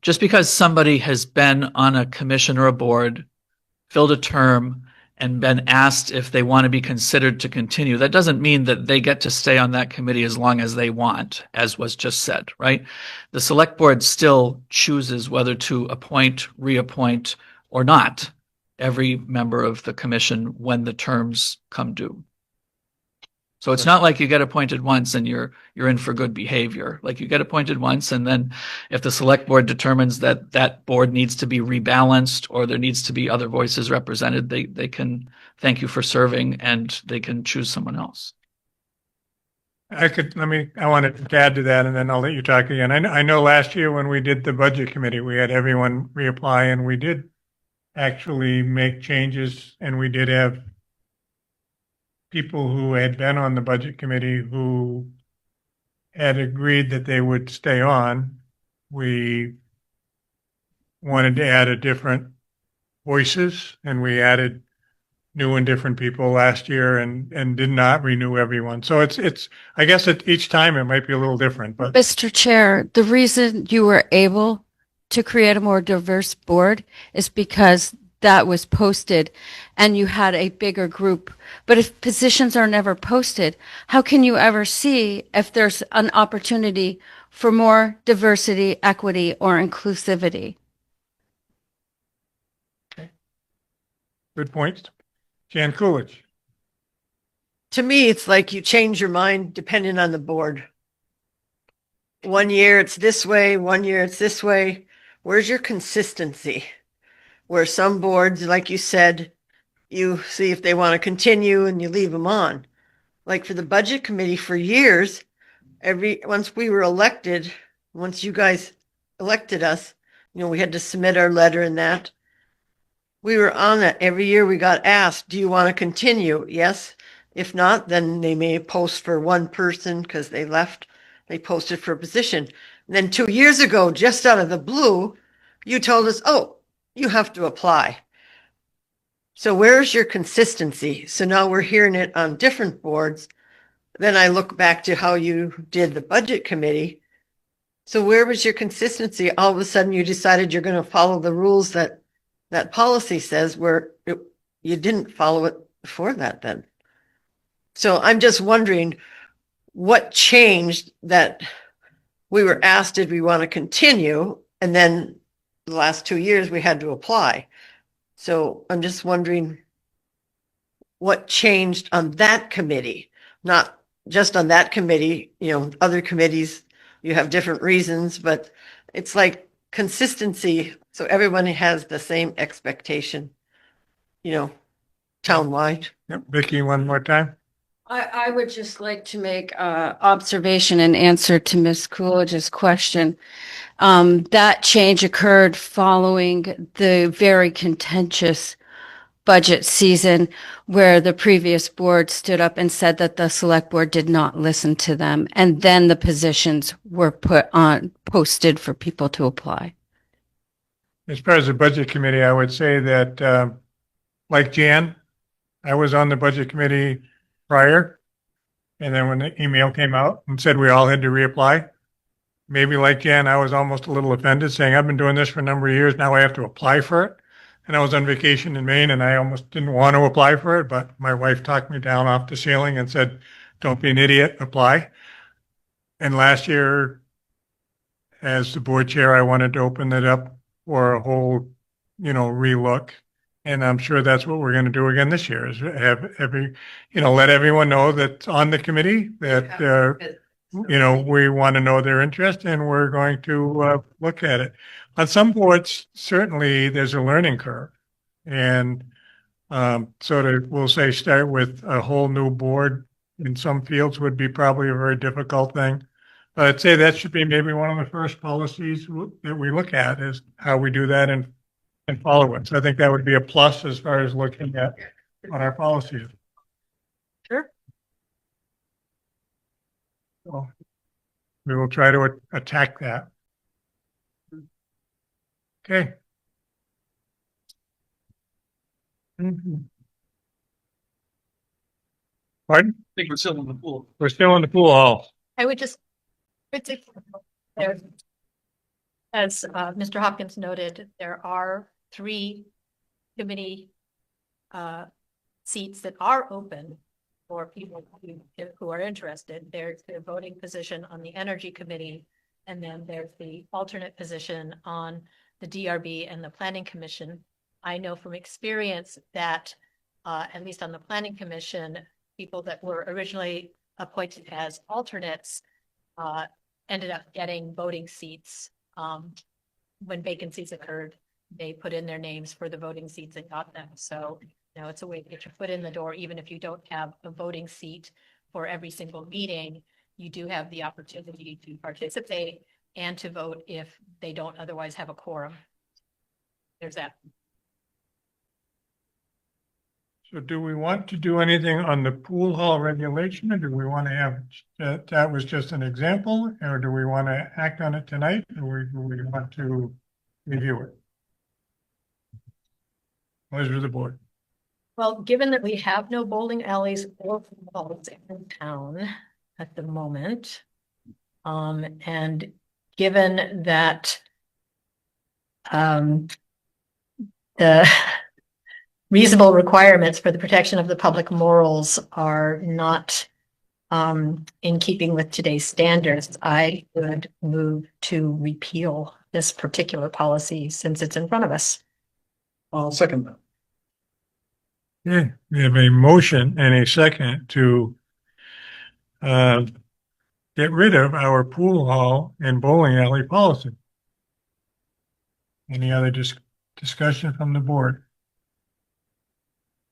just because somebody has been on a commission or a board, filled a term, and been asked if they want to be considered to continue, that doesn't mean that they get to stay on that committee as long as they want, as was just said, right? The select board still chooses whether to appoint, reappoint, or not every member of the commission when the terms come due. So it's not like you get appointed once and you're in for good behavior. Like you get appointed once, and then if the select board determines that that board needs to be rebalanced or there needs to be other voices represented, they can thank you for serving and they can choose someone else. I wanted to add to that and then I'll let you talk again. I know last year when we did the budget committee, we had everyone reapply and we did actually make changes and we did have people who had been on the budget committee who had agreed that they would stay on. We wanted to add a different voices and we added new and different people last year and did not renew everyone. So it's I guess each time it might be a little different, but Mr. Chair, the reason you were able to create a more diverse board is because that was posted and you had a bigger group. But if positions are never posted, how can you ever see if there's an opportunity for more diversity, equity, or inclusivity? good points. Jan Coolidge. To me, it's like you change your mind depending on the board. One year it's this way, one year it's this way. Where's your consistency? Where some boards, like you said, you see if they want to continue and you leave them on. Like for the budget committee for years, once we were elected, once you guys elected us, we had to submit our letter and that. We were on it. Every year we got asked, do you want to continue? Yes. If not, then they may post for one person because they left. They posted for a position. And then 2 years ago, just out of the blue, you told us, oh, you have to apply. So where's your consistency? So now we're hearing it on different boards. Then I look back to how you did the budget committee. So where was your consistency? All of a sudden you decided you're going to follow the rules that policy says, where you didn't follow it before that then. So I'm just wondering what changed that we were asked, did we want to continue? And then the last 2 years we had to apply. So I'm just wondering what changed on that committee, not just on that committee, other committees, you have different reasons, but it's like consistency. So everyone has the same expectation, townwide. Yep. Vicky, one more time. I would just like to make an observation in answer to Ms. Coolidge's question. That change occurred following the very contentious budget season where the previous board stood up and said that the select board did not listen to them. And then the positions were posted for people to apply. As far as the budget committee, I would say that, like Jan, I was on the budget committee prior, And then when the email came out and said we all had to reapply, maybe like Jan, I was almost a little offended, saying, I've been doing this for a number of years, now I have to apply for it. And I was on vacation in Maine and I almost didn't want to apply for it, but my wife talked me down off the ceiling and said, don't be an idiot, apply. And last year, as the board chair, I wanted to open it up for a whole, relook. And I'm sure that's what we're going to do again this year, is have let everyone know that's on the committee that, we want to know their interest and we're going to look at it. On some boards, certainly there's a learning curve. And we'll say start with a whole new board in some fields would be probably a very difficult thing. But I'd say that should be maybe one of the first policies that we look at, is how we do that and follow it. So I think that would be a plus as far as looking at on our policies. Sure. So we will try to attack that. Okay. Pardon? I think we're still in the pool. We're still in the pool hall. I would just, there, as Mr. Hopkins noted, there are 3 committee seats that are open for people who are interested. There's the voting position on the Energy Committee, and then there's the alternate position on the DRB and the Planning Commission. I know from experience that, at least on the Planning Commission, people that were originally appointed as alternates ended up getting voting seats. When vacancies occurred, they put in their names for the voting seats and got them. So, it's a way to get your foot in the door. Even if you don't have a voting seat for every single meeting, you do have the opportunity to participate and to vote if they don't otherwise have a quorum. There's that. So do we want to do anything on the pool hall regulation, or do we want to have, that was just an example, or do we want to act on it tonight, or do we want to review it? Pleasure of the board. Well, given that we have no bowling alleys or balls in town at the moment, and given that the reasonable requirements for the protection of the public morals are not in keeping with today's standards, I would move to repeal this particular policy since it's in front of us. I'll second that. Okay, we have a motion and a second to get rid of our pool hall and bowling alley policy. Any other discussion from the board?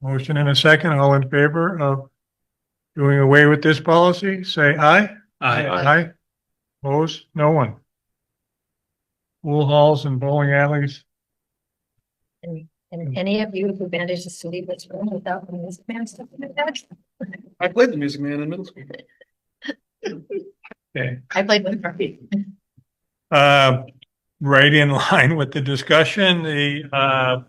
Motion and a second. All in favor of doing away with this policy, say aye. Aye. Aye. Opposed? No one. Pool halls and bowling alleys. And any of you who manages to leave this room without the music man stuff in the back? I played the Music Man in middle school. Okay. I played with Murphy. Right in line with the discussion, the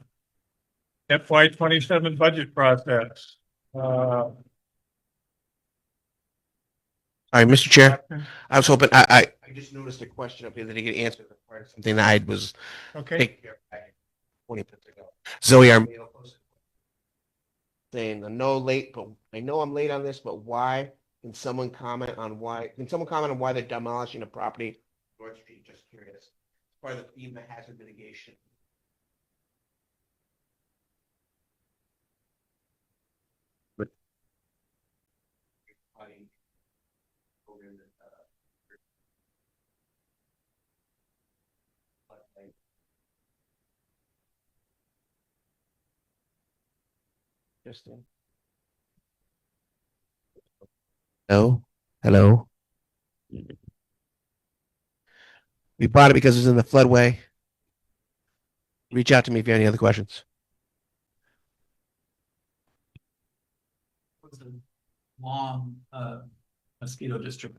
FY27 budget process. All right, Mr. Chair, I was hoping, I just noticed a question up here that he could answer, something that I was Okay. taking care of 20 minutes ago. Zoe Armino saying, I know I'm late on this, but why? Can someone comment on why they're demolishing a property? North Street, just curious. Part of the FEMA hazard mitigation. But Justin. Hello. We bought it because it's in the floodway. Reach out to me if you have any other questions. Was a long mosquito district.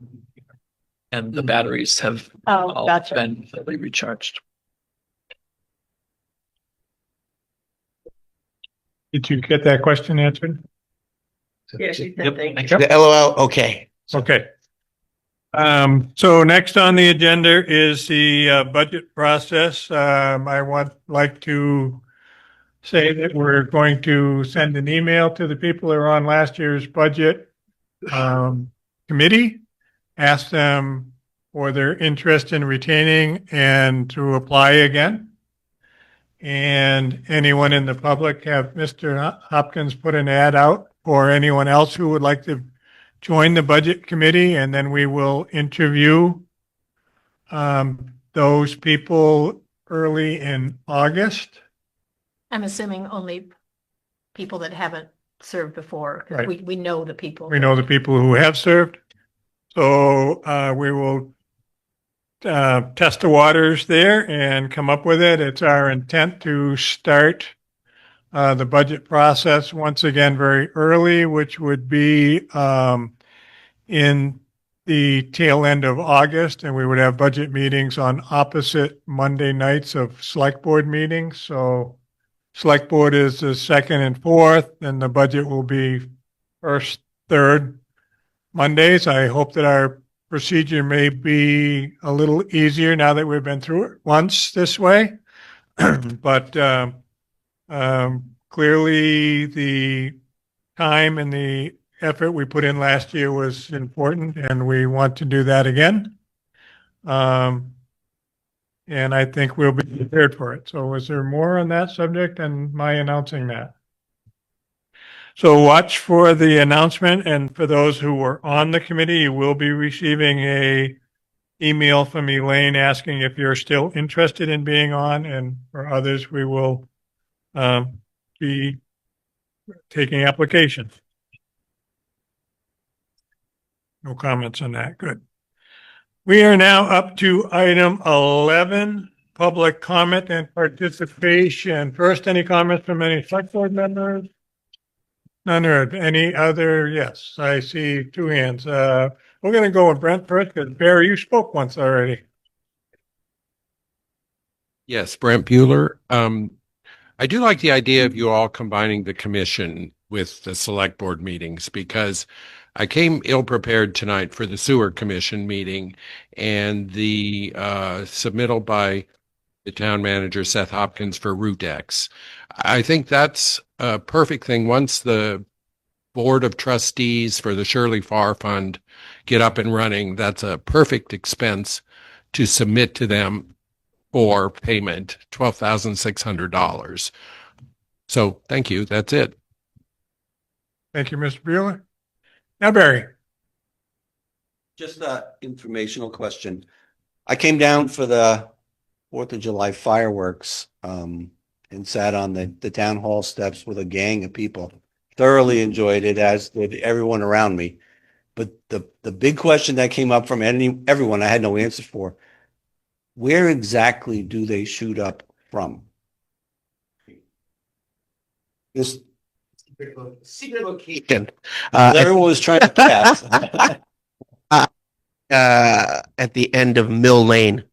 And the batteries have all gotcha. been fully recharged. Did you get that question answered? Yeah, she said Yep. thank you. Thank you. The LOL, okay. Okay. So next on the agenda is the budget process. I like to say that we're going to send an email to the people who are on last year's budget committee, ask them for their interest in retaining and to apply again. And anyone in the public, have Mr. Hopkins put an ad out, or anyone else who would like to join the budget committee, and then we will interview those people early in August. I'm assuming only people that haven't served before, because Right. we know the people. We know the people who have served. So we will test the waters there and come up with it. It's our intent to start the budget process once again very early, which would be in the tail end of August, and we would have budget meetings on opposite Monday nights of select board meetings. So select board is the 2nd and 4th, and the budget will be 1st, 3rd Mondays. I hope that our procedure may be a little easier now that we've been through it once this way. But clearly the time and the effort we put in last year was important, and we want to do that again. And I think we'll be prepared for it. So is there more on that subject and my announcing that? So watch for the announcement, and for those who were on the committee, you will be receiving a email from Elaine asking if you're still interested in being on, and for others, we will be taking applications. No comments on that. Good. We are now up to item 11, public comment and participation. First, any comments from any select board members? None heard. Any other? Yes, I see 2 hands. We're going to go with Brent first, because Barry, you spoke once already. Yes, Brent Bueller. I do like the idea of you all combining the commission with the select board meetings, because I came ill prepared tonight for the sewer commission meeting, and the submittal by the town manager, Seth Hopkins, for Route X. I think that's a perfect thing. Once the board of trustees for the Shirley Farr Fund get up and running, that's a perfect expense to submit to them for payment, $12,600. So thank you. That's it. Thank you, Mr. Bueller. Now, Barry. Just an informational question. I came down for the 4th of July fireworks and sat on the town hall steps with a gang of people. Thoroughly enjoyed it, as did everyone around me. But the big question that came up from everyone I had no answer for: where exactly do they shoot up from? This Secret location. everyone was trying to guess. At the end of Mill Lane,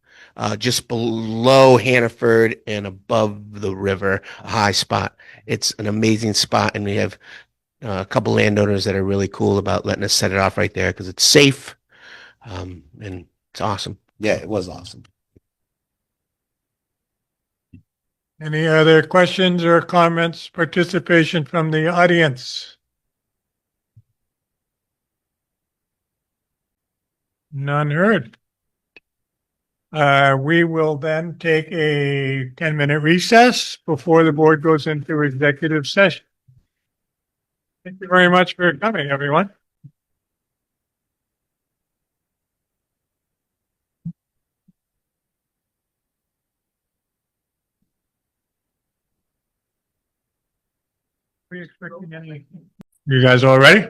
just below Hannaford and above the river, a high spot. It's an amazing spot, and we have a couple landowners that are really cool about letting us set it off right there because it's safe, and it's awesome. Yeah, it was awesome. Any other questions or comments, participation from the audience? None heard. We will then take a 10-minute recess before the board goes into executive session. Thank you very much for coming, everyone. Are you expecting any? You guys all ready?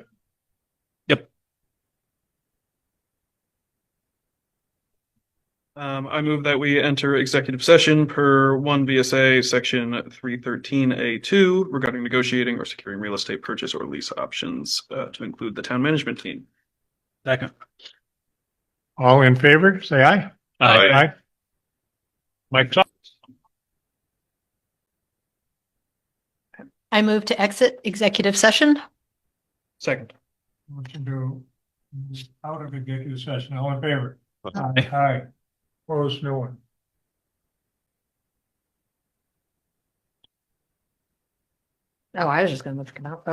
I move that we enter executive session per 1 VSA section 313A2 regarding negotiating or securing real estate purchase or lease options to include the town management team. Second. All in favor, say aye. Aye. Mike's up. I move to exit executive session. Second. Motion to Out of executive session, all in favor? Aye. Aye. Opposed, no one. Oh, I was just gonna look it up.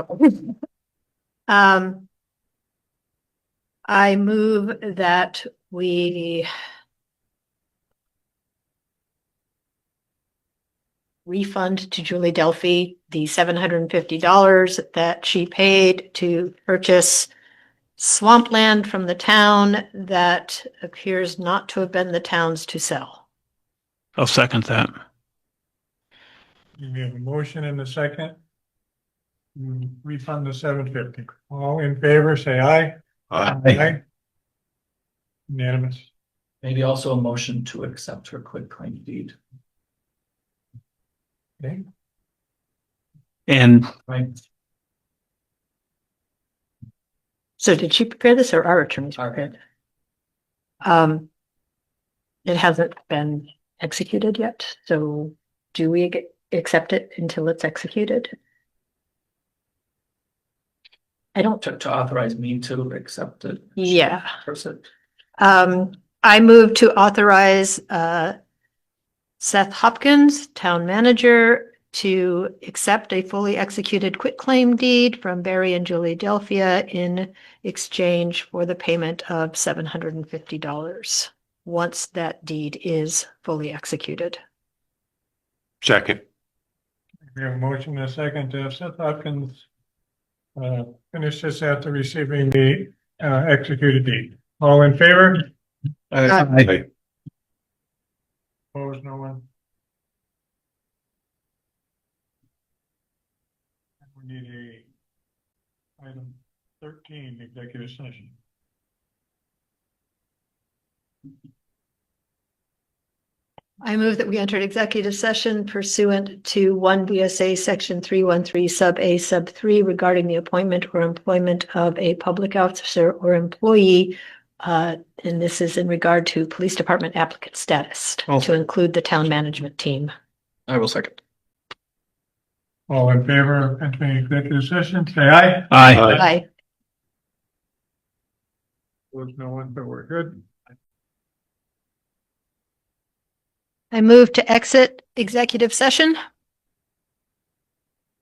I move that we refund to Julie Delphi the $750 that she paid to purchase swampland from the town that appears not to have been the town's to sell. I'll second that. We have a motion and a second. Refund the $750. All in favor, say aye. Aye. Unanimous. Maybe also a motion to accept her quitclaim deed. Okay. And Right. So did she prepare this or our attorneys prepared? It hasn't been executed yet, so do we accept it until it's executed? I don't. To authorize me to accept it. Yeah. Person. I move to authorize Seth Hopkins, town manager, to accept a fully executed quitclaim deed from Barry and Julie Delphia in exchange for the payment of $750 once that deed is fully executed. Second. We have a motion and a second to have Seth Hopkins finish this after receiving the executed deed. All in favor? Aye. Opposed, no one. We need a item 13, executive session. I move that we entered executive session pursuant to 1 VSA section 313 sub A sub 3 regarding the appointment or employment of a public officer or employee. And this is in regard to police department applicant status to include the town management team. I will second. All in favor of entering executive session, say aye. Aye. Aye. Opposed, no one, but we're good. I move to exit executive session.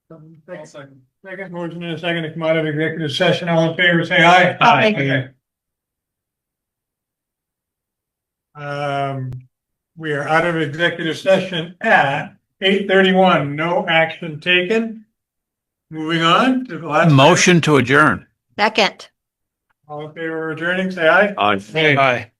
Second motion and a second to come out of executive session. All in favor, say aye. Aye. We are out of executive session at 8:31. No action taken. Moving on to the last. Motion to adjourn. Second. All in favor of adjourning, say aye. Aye. Aye.